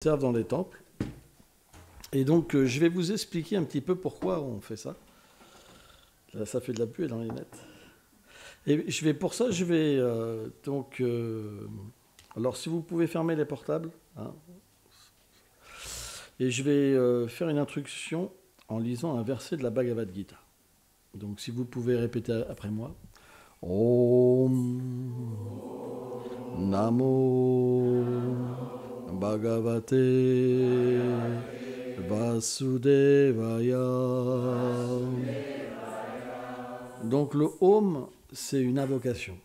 servent dans les temples. Et donc, je vais vous expliquer un petit peu pourquoi on fait ça. Là, ça fait de la buée dans les nets. Et pour ça, je vais alors, si vous pouvez fermer les portables, hein, et je vais faire une introduction en lisant un verset de la Bhagavad Gita. Donc, si vous pouvez répéter après moi. Om Namo Bhagavate Vasudevaya. Donc le Om, c'est une invocation.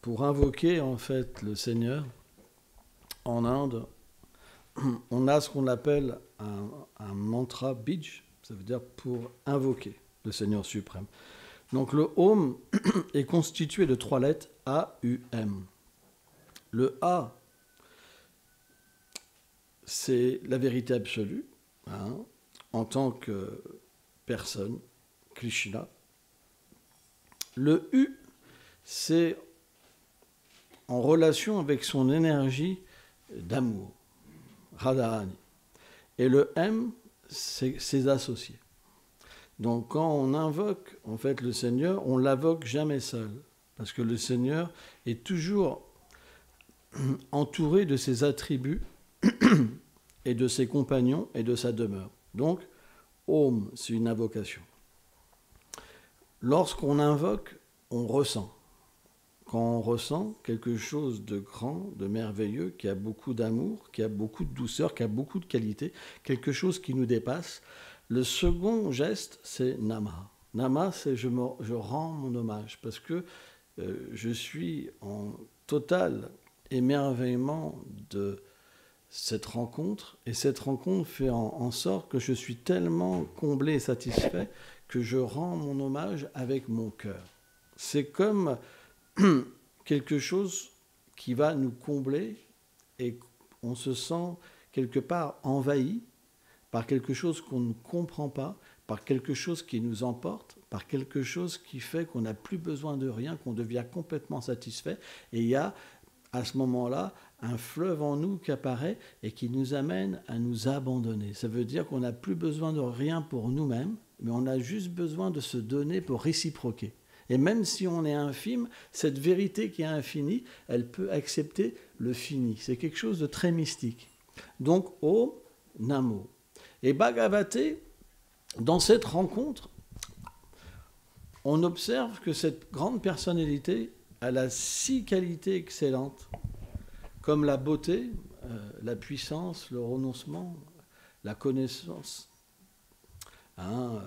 Pour invoquer en fait le Seigneur, en Inde, on a ce qu'on appelle un mantra bij, ça veut dire pour invoquer le Seigneur suprême. Donc le Om est constitué de 3 lettres A, U, M. Le A, c'est la vérité absolue, hein, en tant que personne, Krishna. Le U, c'est en relation avec son énergie d'amour, Radharani. Et le M, c'est ses associés. Donc quand on invoque en fait le Seigneur, on ne l'invoque jamais seul, parce que le Seigneur est toujours entouré de ses attributs et de ses compagnons et de sa demeure. Donc, Om, c'est une invocation. Lorsqu'on invoque, on ressent. Quand on ressent quelque chose de grand, de merveilleux, qui a beaucoup d'amour, qui a beaucoup de douceur, qui a beaucoup de qualité, quelque chose qui nous dépasse, le second geste, c'est Nama. Nama, c'est je rends mon hommage, parce que je suis en total émerveillement de cette rencontre, et cette rencontre fait en sorte que je suis tellement comblé et satisfait que je rends mon hommage avec mon cœur. C'est comme quelque chose qui va nous combler et on se sent quelque part envahi par quelque chose qu'on ne comprend pas, par quelque chose qui nous emporte, par quelque chose qui fait qu'on n'a plus besoin de rien, qu'on devient complètement satisfait. Et il y a à ce moment-là un fleuve en nous qui apparaît et qui nous amène à nous abandonner. Ça veut dire qu'on n'a plus besoin de rien pour nous-mêmes, mais on a juste besoin de se donner pour réciproquer. Et même si on est infime, cette vérité qui est infinie, elle peut accepter le fini. C'est quelque chose de très mystique. Donc, Om Namo. Et Bhagavate, dans cette rencontre, on observe que cette grande personnalité, elle a 6 qualités excellentes, comme la beauté, la puissance, le renoncement, la connaissance, hein,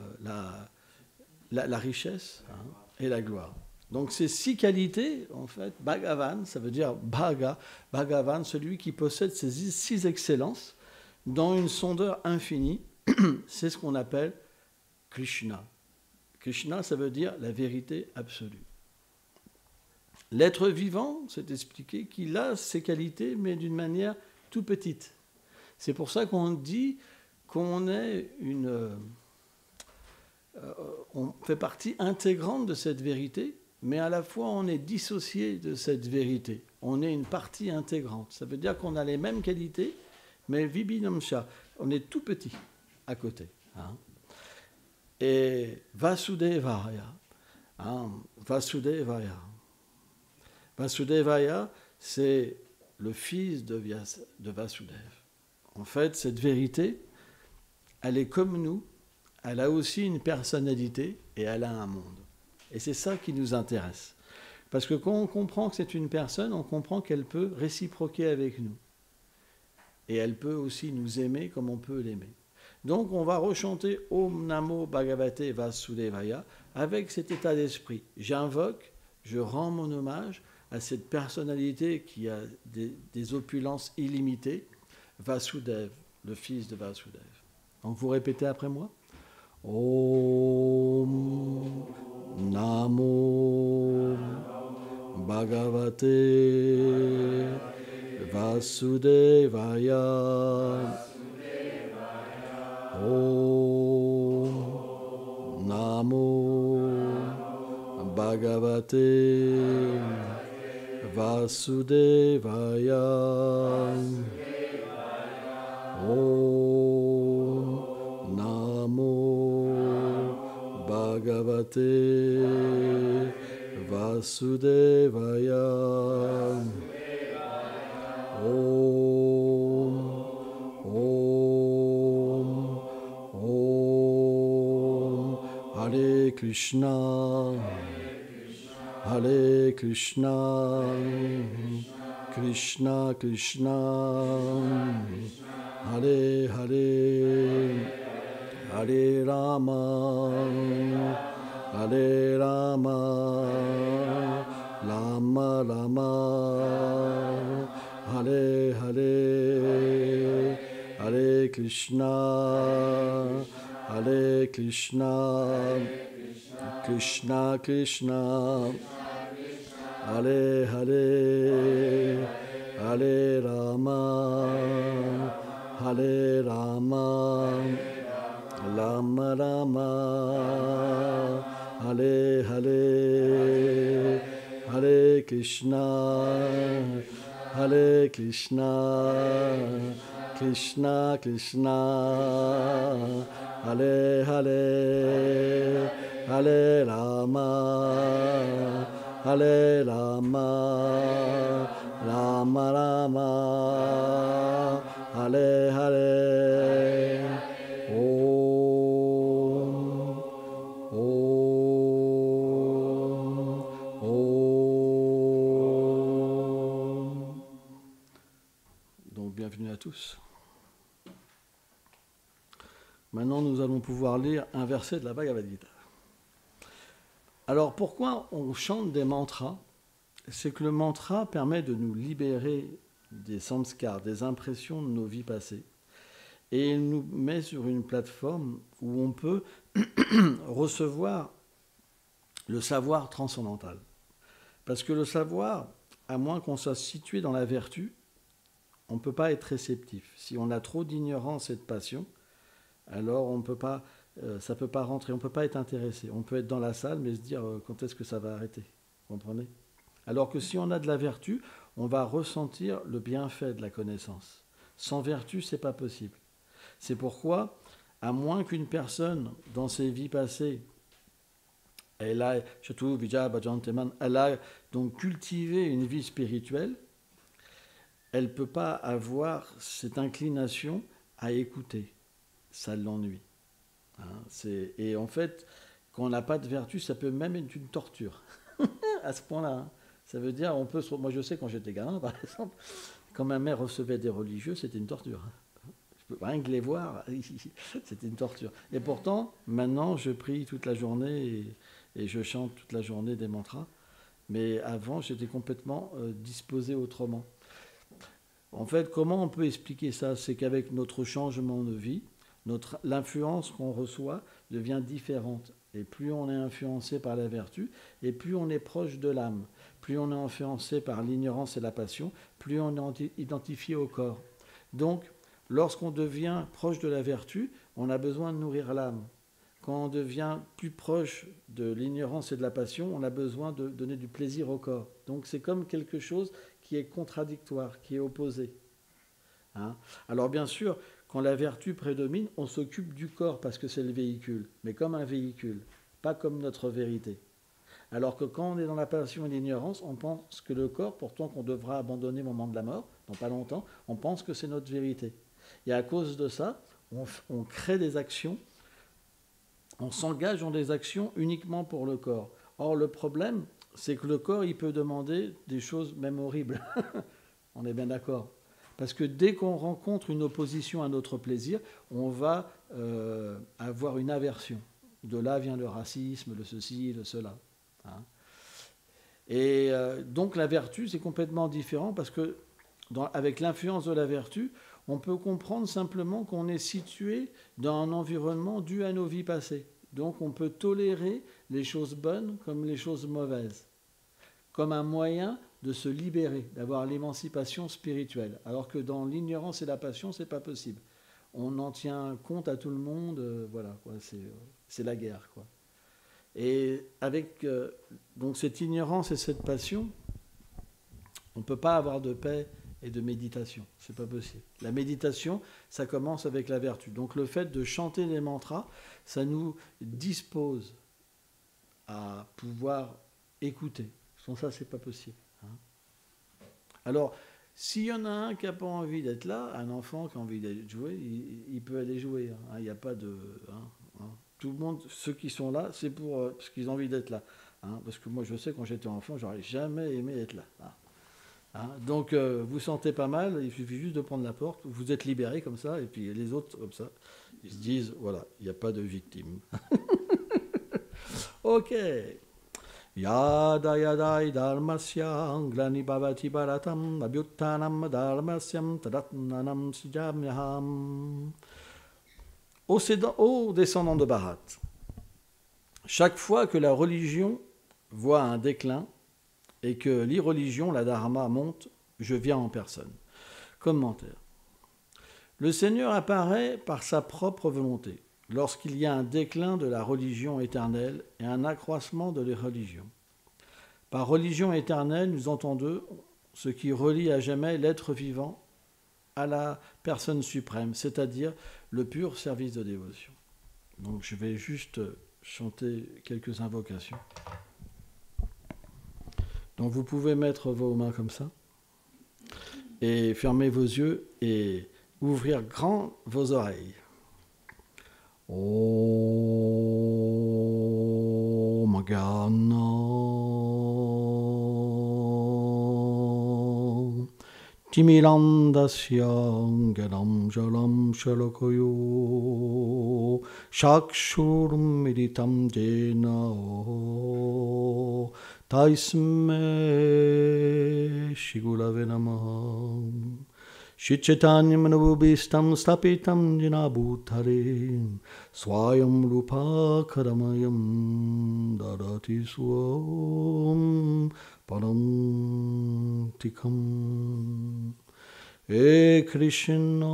la richesse, hein, et la gloire. Donc ces 6 qualités, en fait, Bhagavan, ça veut dire Bhagavan, celui qui possède ces 6 excellences, dans une sondeur infinie, c'est ce qu'on appelle Krishna. Krishna, ça veut dire la vérité absolue. L'être vivant, c'est expliqué qu'il a ces qualités, mais d'une manière tout petite. C'est pour ça qu'on dit qu'on est on fait partie intégrante de cette vérité, mais à la fois on est dissocié de cette vérité. On est une partie intégrante. Ça veut dire qu'on a les mêmes qualités, mais vibhinamsha, on est tout petit à côté. Hein. Et Vasudevaya, hein, Vasudevaya. Vasudevaya, c'est le fils de Vasudev. En fait, cette vérité, elle est comme nous, elle a aussi une personnalité et elle a un monde. Et c'est ça qui nous intéresse. Parce que quand on comprend que c'est une personne, on comprend qu'elle peut réciproquer avec nous. Et elle peut aussi nous aimer comme on peut l'aimer. Donc on va rechanter Om Namo Bhagavate Vasudevaya avec cet état d'esprit. J'invoque, je rends mon hommage à cette personnalité qui a des opulences illimitées, Vasudev, le fils de Vasudev. Donc vous répétez après moi. Om Namo Bhagavate Vasudevaya. Om Namo Bhagavate Vasudevaya. Om Namo Bhagavate Vasudevaya. Om Hare Krishna, Hare Krishna, Krishna Krishna, Hare Hare, Hare Rama, Hare Rama, Rama Rama, Hare Hare, Hare Krishna, Hare Krishna, Krishna Krishna, Hare Hare, Hare Rama, Hare Rama, Rama Rama, Hare Hare, Hare Krishna, Hare Krishna, Krishna Krishna, Hare Hare, Hare Rama, Hare Rama, Rama Rama, Hare Hare. Donc bienvenue à tous. Maintenant, nous allons pouvoir lire un verset de la Bhagavad Gita. Alors, pourquoi on chante des mantras? C'est que le mantra permet de nous libérer des samskars, des impressions de nos vies passées. Et il nous met sur une plateforme où on peut recevoir le savoir transcendantal. Parce que le savoir, à moins qu'on soit situé dans la vertu, on ne peut pas être réceptif. Si on a trop d'ignorance et de passion, alors on peut pas, ça ne peut pas rentrer, on ne peut pas être intéressé. On peut être dans la salle, mais se dire quand est-ce que ça va arrêter. Vous comprenez? Alors que si on a de la vertu, on va ressentir le bienfait de la connaissance. Sans vertu, ce n'est pas possible. C'est pourquoi, à moins qu'une personne, dans ses vies passées, elle a donc cultivé une vie spirituelle, elle ne peut pas avoir cette inclination à écouter. Ça l'ennuie. Et en fait, quand on n'a pas de vertu, ça peut même être une torture. À ce point-là. Ça veut dire, moi je sais quand j'étais gamin, par exemple, quand ma mère recevait des religieux, c'était une torture. Rien que les voir, c'était une torture. Et pourtant, maintenant, je prie toute la journée et je chante toute la journée des mantras. Mais avant, j'étais complètement disposé autrement. En fait, comment on peut expliquer ça? C'est qu'avec notre changement de vie, l'influence qu'on reçoit devient différente. Et plus on est influencé par la vertu, et plus on est proche de l'âme. Plus on est influencé par l'ignorance et la passion, plus on est identifié au corps. Donc, lorsqu'on devient proche de la vertu, on a besoin de nourrir l'âme. Quand on devient plus proche de l'ignorance et de la passion, on a besoin de donner du plaisir au corps. Donc c'est comme quelque chose qui est contradictoire, qui est opposé. Alors bien sûr, quand la vertu prédomine, on s'occupe du corps parce que c'est le véhicule, mais comme un véhicule, pas comme notre vérité. Alors que quand on est dans la passion et l'ignorance, on pense que le corps, pourtant qu'on devra abandonner au moment de la mort, dans pas longtemps, on pense que c'est notre vérité. Et à cause de ça, on crée des actions, on s'engage dans des actions uniquement pour le corps. Or, le problème, c'est que le corps, il peut demander des choses même horribles. On est bien d'accord. Parce que dès qu'on rencontre une opposition à notre plaisir, on va avoir une aversion. De là vient le racisme, le ceci, le cela. Et donc la vertu, c'est complètement différent parce que avec l'influence de la vertu, on peut comprendre simplement qu'on est situé dans un environnement dû à nos vies passées. Donc on peut tolérer les choses bonnes comme les choses mauvaises, comme un moyen de se libérer, d'avoir l'émancipation spirituelle. Alors que dans l'ignorance et la passion, ce n'est pas possible. On en tient compte à tout le monde, voilà, quoi, c'est la guerre, quoi. Et avec donc cette ignorance et cette passion, on ne peut pas avoir de paix et de méditation. C'est pas possible. La méditation, ça commence avec la vertu. Donc le fait de chanter les mantras, ça nous dispose à pouvoir écouter. Sans ça, c'est pas possible. Alors, s'il y en a un qui n'a pas envie d'être là, un enfant qui a envie de jouer, il peut aller jouer. Il n'y a pas de... Tout le monde, ceux qui sont là, c'est pour parce qu'ils ont envie d'être là. Parce que moi, je sais, quand j'étais enfant, j'aurais jamais aimé être là. Donc, vous sentez pas mal, il suffit juste de prendre la porte, vous êtes libéré comme ça, et puis les autres, comme ça, ils se disent, voilà, il n'y a pas de victime. Ok. Yada yada dharmasya glani bhavati bharatam abhyuttanam dharmasyam tadatnanam sijamyaham. Ô descendant de Bharat, chaque fois que la religion voit un déclin et que l'irreligion, la dharma, monte, je viens en personne. Commentaire. Le Seigneur apparaît par sa propre volonté lorsqu'il y a un déclin de la religion éternelle et un accroissement de l'irreligion. Par religion éternelle, nous entendons ce qui relie à jamais l'être vivant à la personne suprême, c'est-à-dire le pur service de dévotion. Donc je vais juste chanter quelques invocations. Donc vous pouvez mettre vos mains comme ça et fermer vos yeux et ouvrir grand vos oreilles. Om Gana Timirandasya Gadam Jalam Shalakoyo Shakshurum Meditam Jena Taisme Shigulave Namaha Shichetanyam Navubhistam Stapitam Jinabhutarim Swayam Rupa Kadamayam Dadati Swam Param Tikam E Krishna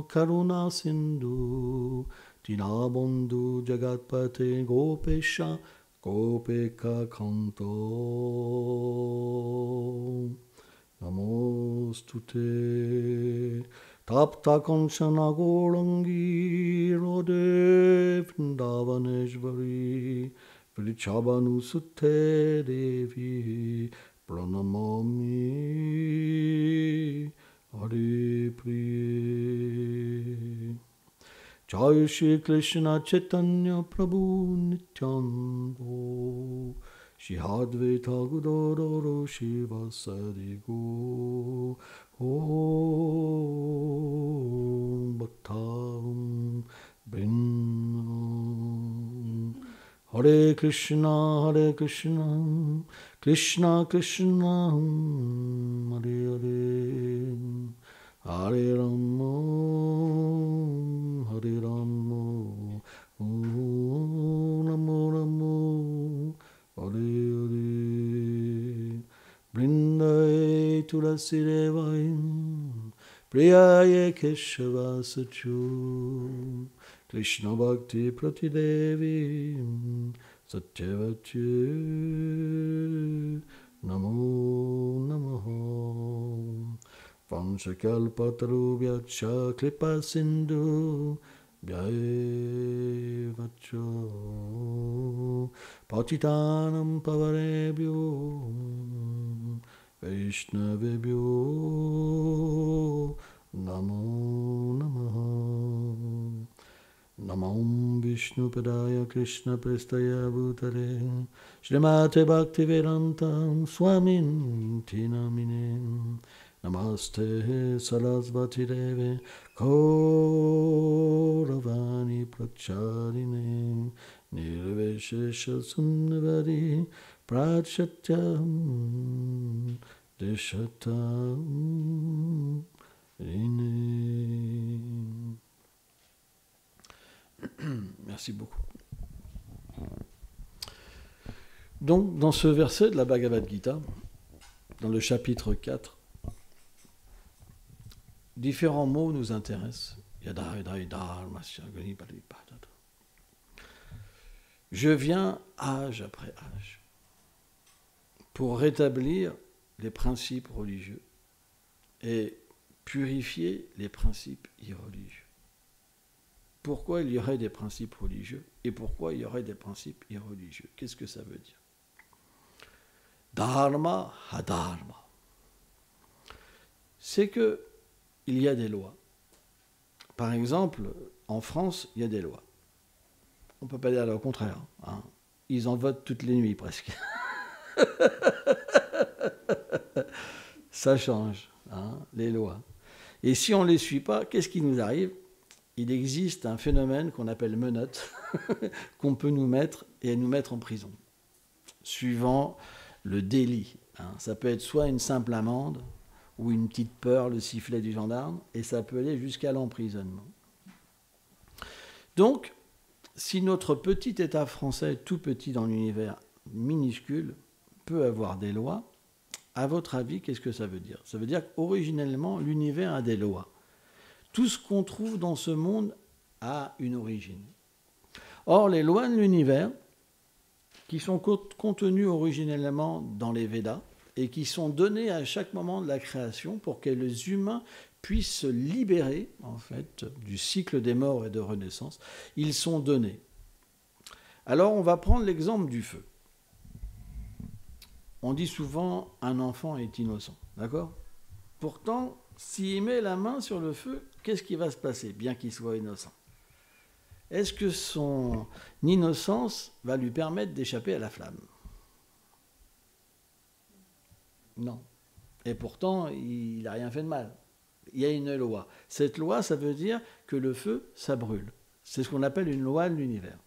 Karuna Sindhu Dinabandhu Jagatpate Gopesha Gopeka Kanto Namostute Tapta Kanchana Gaurangi Radhe Vrindavaneshvari Vrichabhanu Sutte Devi Pranamami Hare Priye Jai Shri Krishna Chaitanya Prabhu Nityananda Shri Advaita Gadadhara Shivasari Go Om Bhaktavam Brinnam Hare Krishna, Krishna Krishna, Hare Hare, Hare Rama, Hare Rama, Om Namo Namo, Hare Hare, Vrindai Tulasi Devai, Priyaye Keshava Sachu. Krishna Bhakti Pratidevi Satyavati Namo Namaha Vanchakalpatarubhyacha Kripa Sindhu Vyayavacha Patitanam Pavarebhyo Vaishnavebhyo Namo Namaha Namam Vishnu Padaya Krishna Prestaya Bhutale Srimate Bhaktivedanta Swamin Tinamine Namaste Sarasvati Deve Kauravani Pracharine Nirveshesha Sunnavari Prachatyam Deshatam Rine. Merci beaucoup. Donc, dans ce verset de la Bhagavad Gita, dans le chapitre 4, différents mots nous intéressent. Je viens âge après âge pour rétablir les principes religieux et purifier les principes irreligieux. Pourquoi il y aurait des principes religieux et pourquoi il y aurait des principes irreligieux? Qu'est-ce que ça veut dire? Dharma adharma. C'est qu'il y a des lois. Par exemple, en France, il y a des lois. On ne peut pas dire le contraire. Hein. Ils en votent toutes les nuits presque. Ça change, hein, les lois. Et si on ne les suit pas, qu'est-ce qui nous arrive? Il existe un phénomène qu'on appelle menottes, qu'on peut nous mettre en prison, suivant le délit. Hein. Ça peut être soit une simple amende, ou une petite peur, le sifflet du gendarme, et ça peut aller jusqu'à l'emprisonnement. Donc, si notre petit État français, tout petit dans l'univers, minuscule, peut avoir des lois, à votre avis, qu'est-ce que ça veut dire? Ça veut dire qu'originellement, l'univers a des lois. Tout ce qu'on trouve dans ce monde a une origine. Or, les lois de l'univers, qui sont contenues originellement dans les Védas, et qui sont données à chaque moment de la création pour que les humains puissent se libérer, en fait, du cycle des morts et de renaissance, ils sont donnés. Alors, on va prendre l'exemple du feu. On dit souvent un enfant est innocent, d'accord? Pourtant, s'il met la main sur le feu, qu'est-ce qui va se passer, bien qu'il soit innocent? Est-ce que son innocence va lui permettre d'échapper à la flamme? Non. Et pourtant, il n'a rien fait de mal. Il y a une loi. Cette loi, ça veut dire que le feu, ça brûle. C'est ce qu'on appelle une loi de l'univers.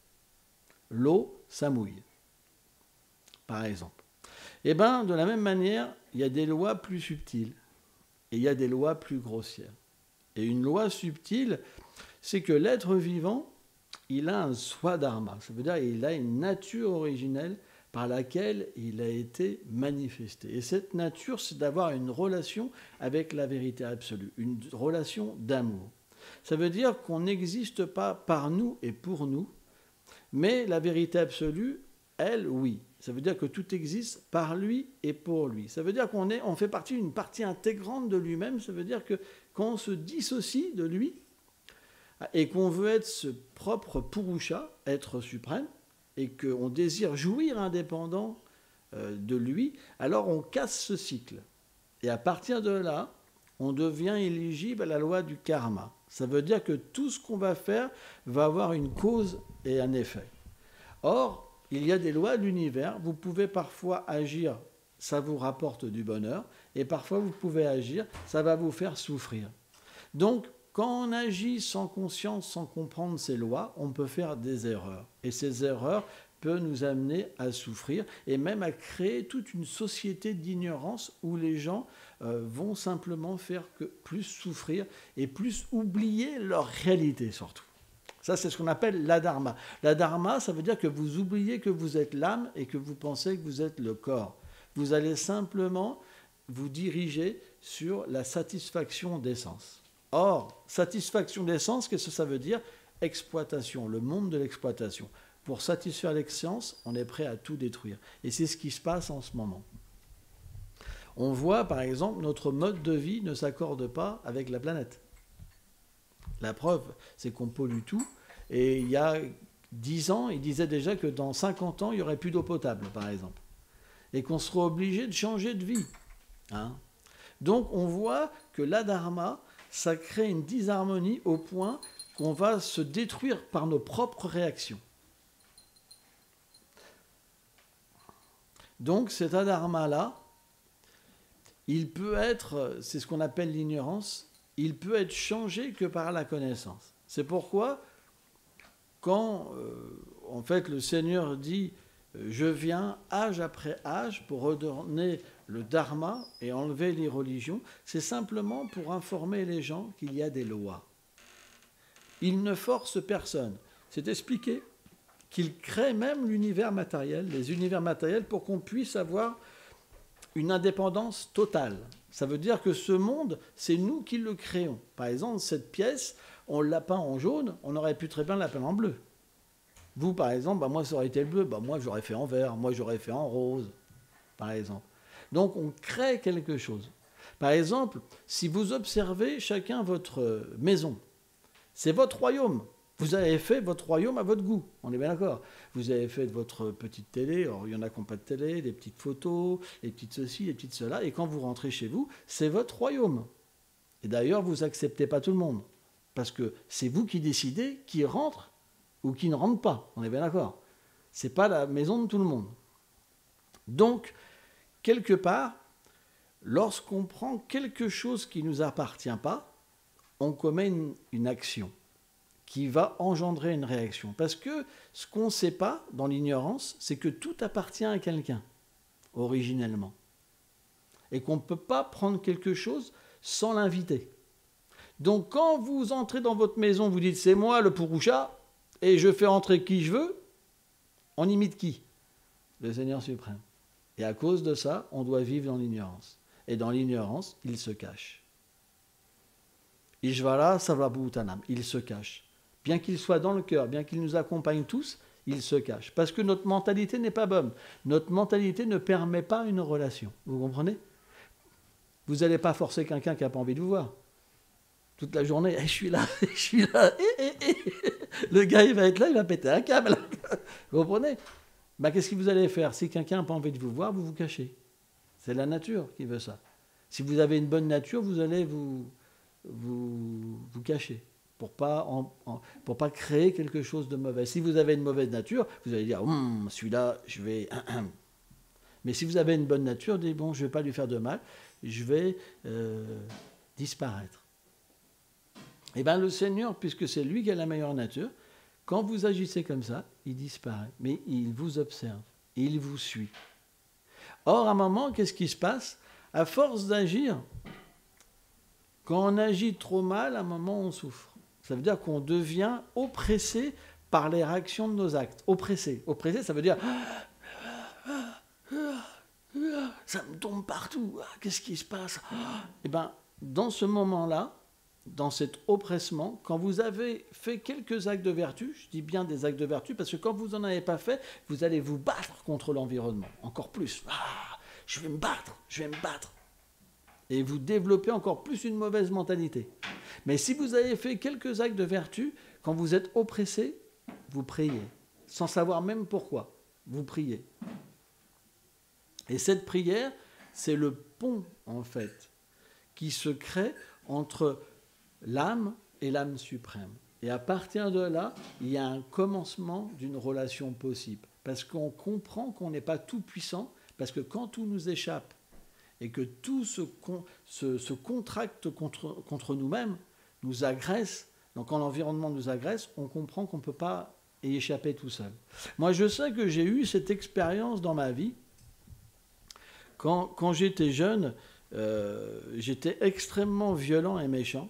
L'eau, ça mouille, par exemple. Eh bien, de la même manière, il y a des lois plus subtiles et il y a des lois plus grossières. Et une loi subtile, c'est que l'être vivant, il a un swadharma. Ça veut dire qu'il a une nature originelle par laquelle il a été manifesté. Et cette nature, c'est d'avoir une relation avec la vérité absolue, une relation d'amour. Ça veut dire qu'on n'existe pas par nous et pour nous, mais la vérité absolue, elle, oui. Ça veut dire que tout existe par lui et pour lui. Ça veut dire on fait partie d'une partie intégrante de lui-même. Ça veut dire que quand on se dissocie de lui et qu'on veut être ce propre Purusha, être suprême, et qu'on désire jouir indépendant de lui, alors on casse ce cycle. Et à partir de là, on devient éligible à la loi du karma. Ça veut dire que tout ce qu'on va faire va avoir une cause et un effet. Or, il y a des lois de l'univers. Vous pouvez parfois agir, ça vous rapporte du bonheur, et parfois vous pouvez agir, ça va vous faire souffrir. Donc, quand on agit sans conscience, sans comprendre ces lois, on peut faire des erreurs. Et ces erreurs peuvent nous amener à souffrir et même à créer toute une société d'ignorance où les gens vont simplement faire que plus souffrir et plus oublier leur réalité surtout. Ça, c'est ce qu'on appelle l'adharma. L'adharma, ça veut dire que vous oubliez que vous êtes l'âme et que vous pensez que vous êtes le corps. Vous allez simplement vous diriger sur la satisfaction des sens. Or, satisfaction des sens, qu'est-ce que ça veut dire? Exploitation, le monde de l'exploitation. Pour satisfaire les sens, on est prêt à tout détruire. Et c'est ce qui se passe en ce moment. On voit, par exemple, notre mode de vie ne s'accorde pas avec la planète. La preuve, c'est qu'on pollue tout. Et il y a 10 ans, il disait déjà que dans 50 ans, il n'y aurait plus d'eau potable, par exemple. Et qu'on serait obligé de changer de vie. Hein? Donc, on voit que l'adharma, ça crée une disharmonie au point qu'on va se détruire par nos propres réactions. Donc cet adharma-là, il peut être, c'est ce qu'on appelle l'ignorance, il peut être changé que par la connaissance. C'est pourquoi, quand en fait le Seigneur dit « Je viens âge après âge pour redonner le dharma et enlever les religions », c'est simplement pour informer les gens qu'il y a des lois. Il ne force personne. C'est expliqué qu'il crée même l'univers matériel, les univers matériels, pour qu'on puisse avoir une indépendance totale. Ça veut dire que ce monde, c'est nous qui le créons. Par exemple, cette pièce, on l'a peint en jaune, on aurait pu très bien la peindre en bleu. Vous, par exemple, moi, ça aurait été le bleu, moi, j'aurais fait en vert, moi, j'aurais fait en rose, par exemple. Donc, on crée quelque chose. Par exemple, si vous observez chacun votre maison, c'est votre royaume. Vous avez fait votre royaume à votre goût, on est bien d'accord. Vous avez fait votre petite télé, alors il y en a qui n'ont pas de télé, des petites photos, les petites ceci, les petites cela, et quand vous rentrez chez vous, c'est votre royaume. Et d'ailleurs, vous n'acceptez pas tout le monde, parce que c'est vous qui décidez qui rentre ou qui ne rentre pas, on est bien d'accord. Ce n'est pas la maison de tout le monde. Donc, quelque part, lorsqu'on prend quelque chose qui ne nous appartient pas, on commet une action qui va engendrer une réaction. Parce que ce qu'on ne sait pas dans l'ignorance, c'est que tout appartient à quelqu'un, originellement. Et qu'on ne peut pas prendre quelque chose sans l'inviter. Donc quand vous entrez dans votre maison, vous dites « c'est moi le Purusha, et je fais entrer qui je veux », on imite qui? Le Seigneur suprême. Et à cause de ça, on doit vivre dans l'ignorance. Et dans l'ignorance, il se cache. Ishvara Sarvabhutanam, il se cache. Bien qu'il soit dans le cœur, bien qu'il nous accompagne tous, il se cache. Parce que notre mentalité n'est pas bonne. Notre mentalité ne permet pas une relation. Vous comprenez? Vous n'allez pas forcer quelqu'un qui n'a pas envie de vous voir. Toute la journée, je suis là, je suis là. Le gars, il va être là, il va péter un câble. Vous comprenez? Qu'est-ce que vous allez faire? Si quelqu'un n'a pas envie de vous voir, vous vous cachez. C'est la nature qui veut ça. Si vous avez une bonne nature, vous allez vous cacher pour pas créer quelque chose de mauvais. Si vous avez une mauvaise nature, vous allez dire celui-là, je vais. Mais si vous avez une bonne nature, dites bon, je vais pas lui faire de mal, je vais disparaître. Et bien le Seigneur, puisque c'est lui qui a la meilleure nature, quand vous agissez comme ça, il disparaît, mais il vous observe, il vous suit. Or, à un moment, qu'est-ce qui se passe? À force d'agir, quand on agit trop mal, à un moment, on souffre. Ça veut dire qu'on devient oppressé par les réactions de nos actes. Oppressé. Oppressé, ça veut dire ça me tombe partout. Qu'est-ce qui se passe? Et bien, dans ce moment-là, dans cet oppressement, quand vous avez fait quelques actes de vertu, je dis bien des actes de vertu, parce que quand vous n'en avez pas fait, vous allez vous battre contre l'environnement, encore plus. Je vais me battre, je vais me battre. Et vous développez encore plus une mauvaise mentalité. Mais si vous avez fait quelques actes de vertu, quand vous êtes oppressé, vous priez, sans savoir même pourquoi. Vous priez. Et cette prière, c'est le pont, en fait, qui se crée entre l'âme et l'âme suprême. Et à partir de là, il y a un commencement d'une relation possible. Parce qu'on comprend qu'on n'est pas tout puissant, parce que quand tout nous échappe, et que tout se contracte contre nous-mêmes, nous agresse, donc quand l'environnement nous agresse, on comprend qu'on ne peut pas y échapper tout seul. Moi, je sais que j'ai eu cette expérience dans ma vie. Quand j'étais jeune, j'étais extrêmement violent et méchant.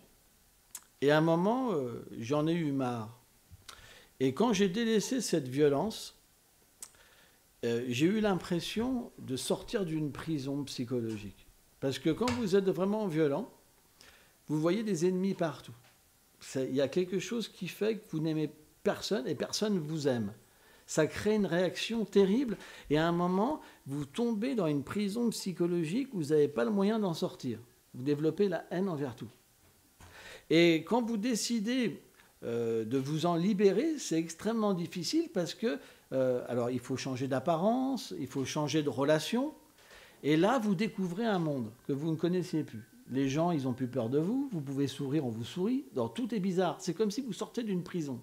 Et à un moment, j'en ai eu marre. Et quand j'ai délaissé cette violence, j'ai eu l'impression de sortir d'une prison psychologique. Parce que quand vous êtes vraiment violent, vous voyez des ennemis partout. Il y a quelque chose qui fait que vous n'aimez personne et personne ne vous aime. Ça crée une réaction terrible et à un moment, vous tombez dans une prison psychologique où vous n'avez pas le moyen d'en sortir. Vous développez la haine envers tout. Et quand vous décidez de vous en libérer, c'est extrêmement difficile parce que alors il faut changer d'apparence, il faut changer de relation. Et là, vous découvrez un monde que vous ne connaissiez plus. Les gens, ils n'ont plus peur de vous. Vous pouvez sourire, on vous sourit. Donc, tout est bizarre. C'est comme si vous sortez d'une prison.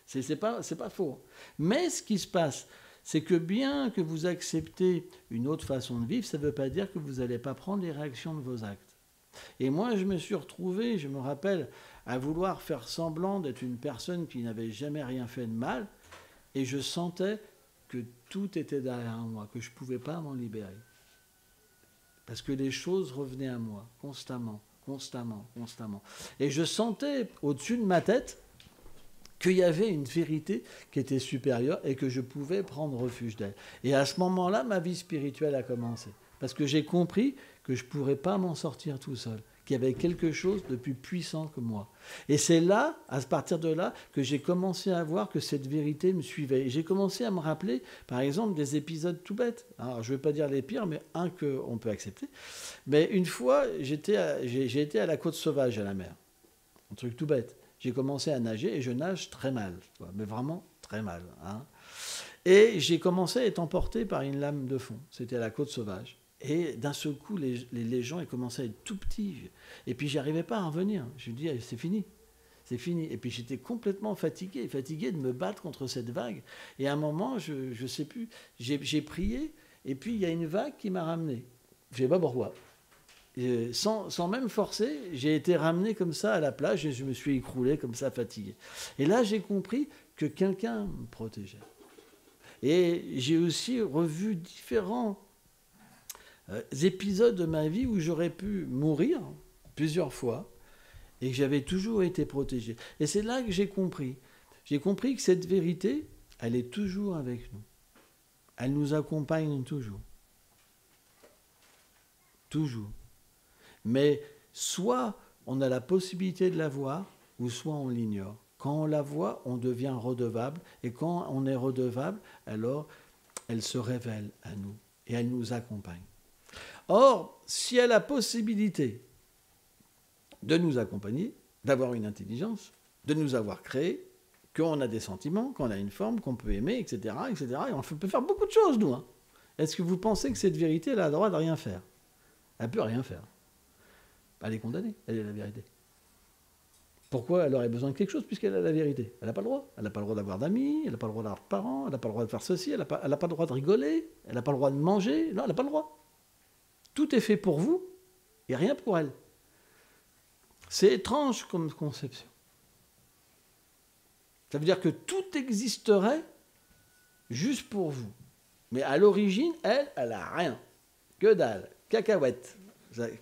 C'est pas faux. Mais ce qui se passe, c'est que bien que vous acceptez une autre façon de vivre, ça ne veut pas dire que vous n'allez pas prendre les réactions de vos actes. Et moi, je me suis retrouvé, je me rappelle, à vouloir faire semblant d'être une personne qui n'avait jamais rien fait de mal. Et je sentais que tout était derrière moi, que je ne pouvais pas m'en libérer. Parce que les choses revenaient à moi, constamment. Et je sentais au-dessus de ma tête qu'il y avait une vérité qui était supérieure et que je pouvais prendre refuge d'elle. Et à ce moment-là, ma vie spirituelle a commencé. Parce que j'ai compris que je ne pourrais pas m'en sortir tout seul. qu'il y avait quelque chose de plus puissant que moi. Et c'est là, à partir de là, que j'ai commencé à voir que cette vérité me suivait. Et j'ai commencé à me rappeler, par exemple, des épisodes tout bêtes. Alors, je ne vais pas dire les pires, mais un qu'on peut accepter. Mais une fois, j'ai été à la côte sauvage, à la mer. Un truc tout bête. J'ai commencé à nager et je nage très mal, mais vraiment très mal. Hein. Et j'ai commencé à être emporté par une lame de fond. C'était à la côte sauvage. Et d'un seul coup, les gens ils commençaient à être tout petits. Et puis, j'arrivais pas à revenir. Je me dis, c'est fini. C'est fini. Et puis, j'étais complètement fatigué de me battre contre cette vague. Et à un moment, je ne sais plus, j'ai prié. Et puis, il y a une vague qui m'a ramené. Je ne sais pas pourquoi. Sans même forcer, j'ai été ramené comme ça à la plage et je me suis écroulé comme ça, fatigué. Et là, j'ai compris que quelqu'un me protégeait. Et j'ai aussi revu différents épisodes de ma vie où j'aurais pu mourir plusieurs fois et que j'avais toujours été protégé. Et c'est là que j'ai compris. J'ai compris que cette vérité, elle est toujours avec nous. Elle nous accompagne toujours. Toujours. Mais soit on a la possibilité de la voir, ou soit on l'ignore. Quand on la voit, on devient redevable. Et quand on est redevable, alors elle se révèle à nous et elle nous accompagne. Or, si elle a la possibilité de nous accompagner, d'avoir une intelligence, de nous avoir créés, qu'on a des sentiments, qu'on a une forme, qu'on peut aimer, etc., etc., et on peut faire beaucoup de choses, nous. Hein. Est-ce que vous pensez que cette vérité, elle a le droit de rien faire? Elle ne peut rien faire. Elle est condamnée, elle est la vérité. Pourquoi elle aurait besoin de quelque chose puisqu'elle a la vérité? Elle n'a pas le droit. Elle n'a pas le droit d'avoir d'amis, elle n'a pas le droit d'avoir de parents, elle n'a pas le droit de faire ceci, elle n'a pas le droit de rigoler, elle n'a pas le droit de manger. Non, elle n'a pas le droit. Tout est fait pour vous et rien pour elle. C'est étrange comme conception. Ça veut dire que tout existerait juste pour vous. Mais à l'origine, elle n'a rien. Que dalle. Cacahuète.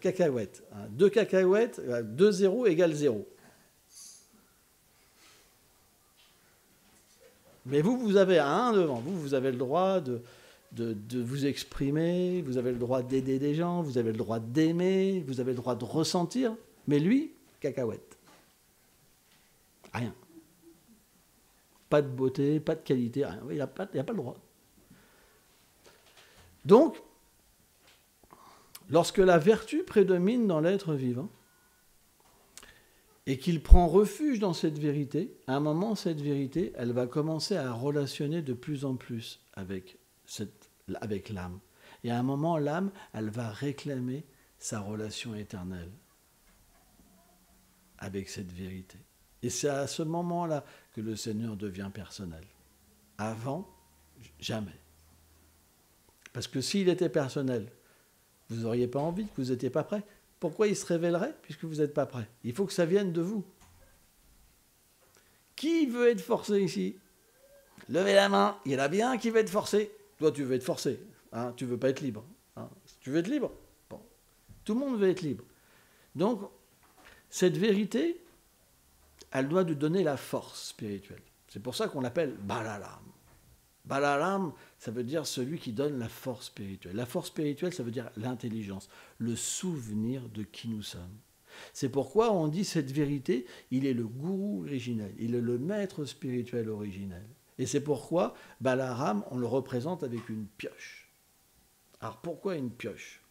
Cacahuète. 2 cacahuètes, 2 zéros égale 0. Mais vous avez un devant. Vous avez le droit de vous exprimer, vous avez le droit d'aider des gens, vous avez le droit d'aimer, vous avez le droit de ressentir. Mais lui, cacahuète. Rien. Pas de beauté, pas de qualité, rien. Il n'y a pas le droit. Donc, lorsque la vertu prédomine dans l'être vivant et qu'il prend refuge dans cette vérité, à un moment, cette vérité, elle va commencer à relationner de plus en plus avec l'âme. Et à un moment, l'âme, elle va réclamer sa relation éternelle avec cette vérité. Et c'est à ce moment-là que le Seigneur devient personnel. Avant, jamais. Parce que s'il était personnel, vous n'auriez pas envie, que vous n'étiez pas prêt. Pourquoi il se révélerait puisque vous n'êtes pas prêt? Il faut que ça vienne de vous. Qui veut être forcé ici? Levez la main. Il y en a bien qui veut être forcé. Toi, tu veux être forcé. Hein, tu ne veux pas être libre. Hein, tu veux être libre? Bon. Tout le monde veut être libre. Donc, cette vérité, elle doit nous donner la force spirituelle. C'est pour ça qu'on l'appelle Balaram. Balaram, ça veut dire celui qui donne la force spirituelle. La force spirituelle, ça veut dire l'intelligence, le souvenir de qui nous sommes. C'est pourquoi on dit cette vérité, il est le gourou originel, il est le maître spirituel originel. Et c'est pourquoi Balaram, on le représente avec une pioche. Alors pourquoi une pioche?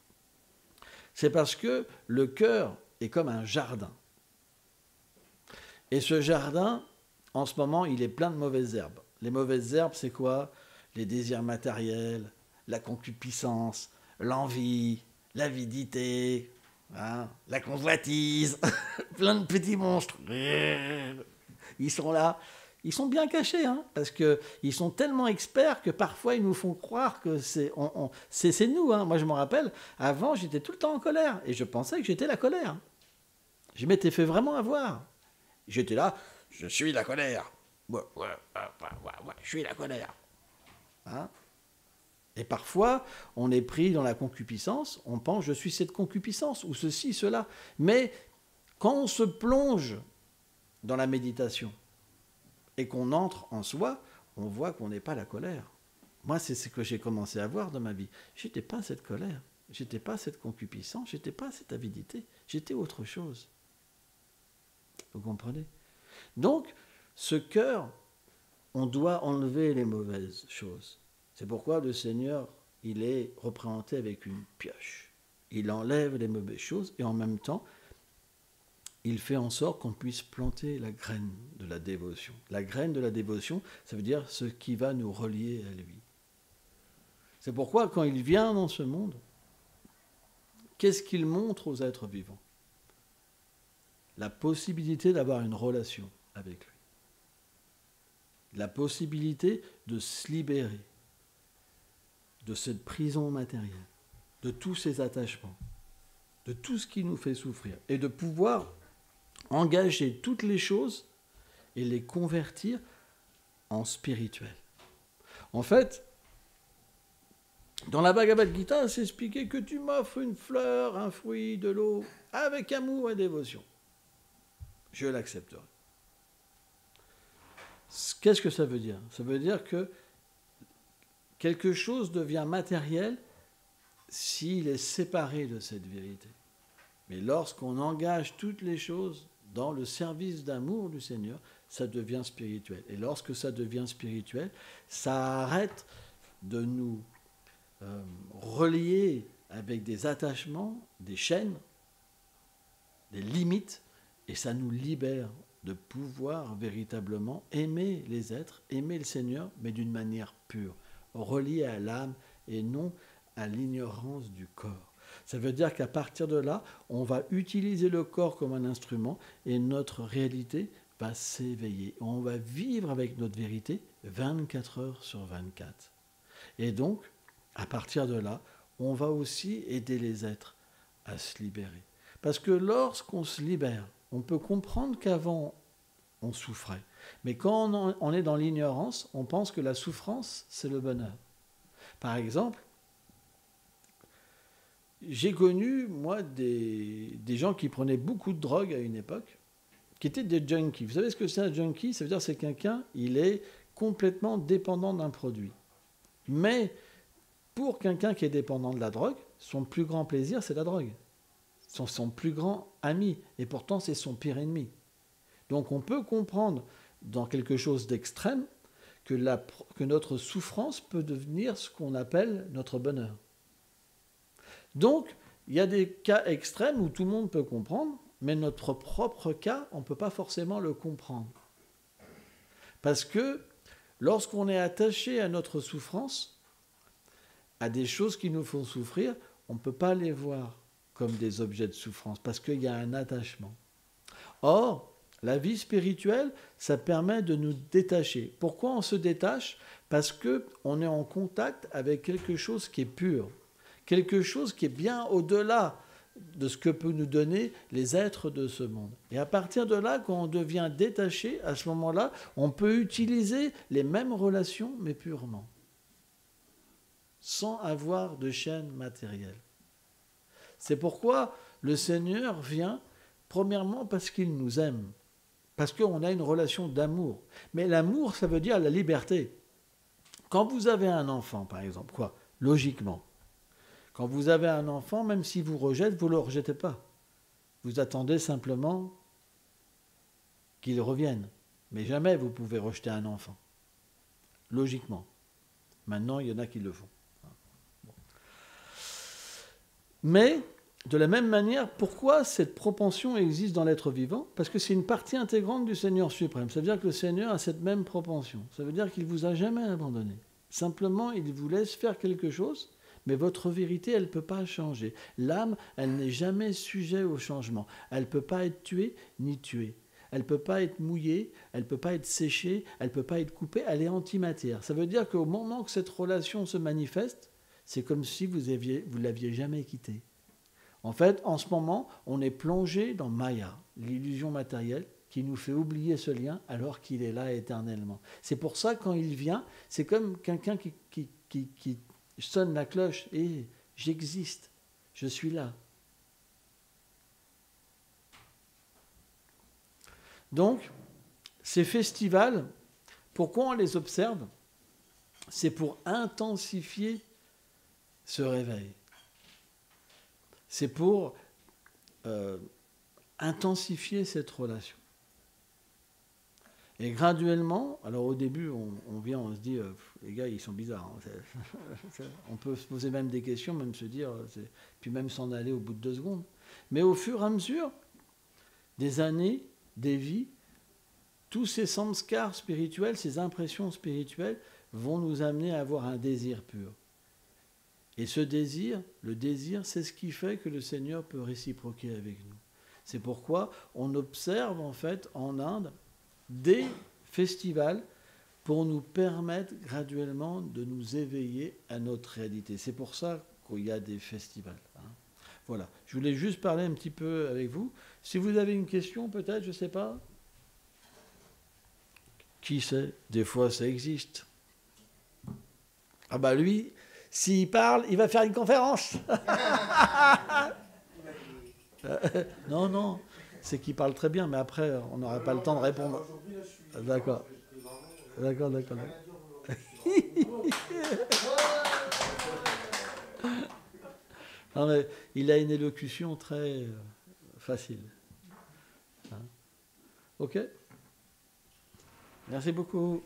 C'est parce que le cœur est comme un jardin. Et ce jardin, en ce moment, il est plein de mauvaises herbes. Les mauvaises herbes, c'est quoi? Les désirs matériels, la concupiscence, l'envie, l'avidité, hein, la convoitise, plein de petits monstres. Ils sont là, ils sont bien cachés, hein, parce qu'ils sont tellement experts que parfois ils nous font croire que c'est nous. Hein. Moi, je me rappelle, avant, j'étais tout le temps en colère, et je pensais que j'étais la colère. Je m'étais fait vraiment avoir. J'étais là, je suis la colère. Ouais, je suis la colère. Hein? Et parfois, on est pris dans la concupiscence, on pense, je suis cette concupiscence, ou ceci, cela. Mais quand on se plonge dans la méditation et qu'on entre en soi, on voit qu'on n'est pas la colère. Moi, c'est ce que j'ai commencé à voir dans ma vie. Je n'étais pas cette colère. J'étais pas cette concupiscence, j'étais pas cette avidité, j'étais autre chose. Vous comprenez? Donc, ce cœur, on doit enlever les mauvaises choses. C'est pourquoi le Seigneur, il est représenté avec une pioche. Il enlève les mauvaises choses et en même temps, il fait en sorte qu'on puisse planter la graine de la dévotion. La graine de la dévotion, ça veut dire ce qui va nous relier à lui. C'est pourquoi quand il vient dans ce monde, qu'est-ce qu'il montre aux êtres vivants? La possibilité d'avoir une relation avec lui. La possibilité de se libérer de cette prison matérielle, de tous ces attachements, de tout ce qui nous fait souffrir, et de pouvoir engager toutes les choses et les convertir en spirituel. En fait, dans la Bhagavad Gita, c'est expliqué que tu m'offres une fleur, un fruit, de l'eau, avec amour et dévotion. Je l'accepterai. Qu'est-ce que ça veut dire? Ça veut dire que quelque chose devient matériel s'il est séparé de cette vérité. Mais lorsqu'on engage toutes les choses dans le service d'amour du Seigneur, ça devient spirituel. Et lorsque ça devient spirituel, ça arrête de nous relier avec des attachements, des chaînes, des limites, et ça nous libère de pouvoir véritablement aimer les êtres, aimer le Seigneur, mais d'une manière pure, reliée à l'âme et non à l'ignorance du corps. Ça veut dire qu'à partir de là, on va utiliser le corps comme un instrument et notre réalité va s'éveiller. On va vivre avec notre vérité 24 heures sur 24. Et donc, à partir de là, on va aussi aider les êtres à se libérer. Parce que lorsqu'on se libère, on peut comprendre qu'avant, on souffrait. Mais quand on est dans l'ignorance, on pense que la souffrance, c'est le bonheur. Par exemple, j'ai connu, moi, des gens qui prenaient beaucoup de drogue à une époque, qui étaient des junkies. Vous savez ce que c'est un junkie? Ça veut dire que c'est quelqu'un, il est complètement dépendant d'un produit. Mais pour quelqu'un qui est dépendant de la drogue, son plus grand plaisir, c'est la drogue. Son plus grand ami. Et pourtant, c'est son pire ennemi. Donc on peut comprendre dans quelque chose d'extrême que notre souffrance peut devenir ce qu'on appelle notre bonheur. Donc, il y a des cas extrêmes où tout le monde peut comprendre, mais notre propre cas, on ne peut pas forcément le comprendre. Parce que lorsqu'on est attaché à notre souffrance, à des choses qui nous font souffrir, on ne peut pas les voir comme des objets de souffrance, parce qu'il y a un attachement. Or, la vie spirituelle, ça permet de nous détacher. Pourquoi on se détache? Parce qu'on est en contact avec quelque chose qui est pur, quelque chose qui est bien au-delà de ce que peuvent nous donner les êtres de ce monde. Et à partir de là, quand on devient détaché, à ce moment-là, on peut utiliser les mêmes relations, mais purement, sans avoir de chaîne matérielle. C'est pourquoi le Seigneur vient, premièrement, parce qu'il nous aime, parce qu'on a une relation d'amour. Mais l'amour, ça veut dire la liberté. Quand vous avez un enfant, par exemple, quoi? Logiquement, quand vous avez un enfant, même s'il vous rejette, vous ne le rejetez pas. Vous attendez simplement qu'il revienne. Mais jamais vous pouvez rejeter un enfant. Logiquement. Maintenant, il y en a qui le font. Bon. Mais, de la même manière, pourquoi cette propension existe dans l'être vivant? Parce que c'est une partie intégrante du Seigneur suprême. Ça veut dire que le Seigneur a cette même propension. Ça veut dire qu'il ne vous a jamais abandonné. Simplement, il vous laisse faire quelque chose, mais votre vérité, elle ne peut pas changer. L'âme, elle n'est jamais sujet au changement. Elle ne peut pas être tuée ni tuée. Elle ne peut pas être mouillée, elle ne peut pas être séchée, elle ne peut pas être coupée, elle est antimatière. Ça veut dire qu'au moment que cette relation se manifeste, c'est comme si vous l'aviez jamais quittée. En fait, en ce moment, on est plongé dans Maya, l'illusion matérielle, qui nous fait oublier ce lien alors qu'il est là éternellement. C'est pour ça, quand il vient, c'est comme quelqu'un qui sonne la cloche et j'existe, je suis là. Donc, ces festivals, pourquoi on les observe? C'est pour intensifier ce réveil. C'est pour intensifier cette relation. Et graduellement, alors au début, on vient, on se dit, les gars, ils sont bizarres. Hein. On peut se poser même des questions, même se dire, puis même s'en aller au bout de 2 secondes. Mais au fur et à mesure des années, des vies, tous ces samskars spirituels, ces impressions spirituelles, vont nous amener à avoir un désir pur. Et ce désir, le désir, c'est ce qui fait que le Seigneur peut réciproquer avec nous. C'est pourquoi on observe en fait en Inde des festivals pour nous permettre graduellement de nous éveiller à notre réalité. C'est pour ça qu'il y a des festivals. Hein. Voilà. Je voulais juste parler un petit peu avec vous. Si vous avez une question, peut-être, je ne sais pas. Qui sait? Des fois, ça existe. Ah bah lui, s'il parle, il va faire une conférence. Non, non, c'est qu'il parle très bien, mais après, on n'aura pas le temps de répondre. D'accord. D'accord. Non, mais il a une élocution très facile. Hein. Ok. Merci beaucoup.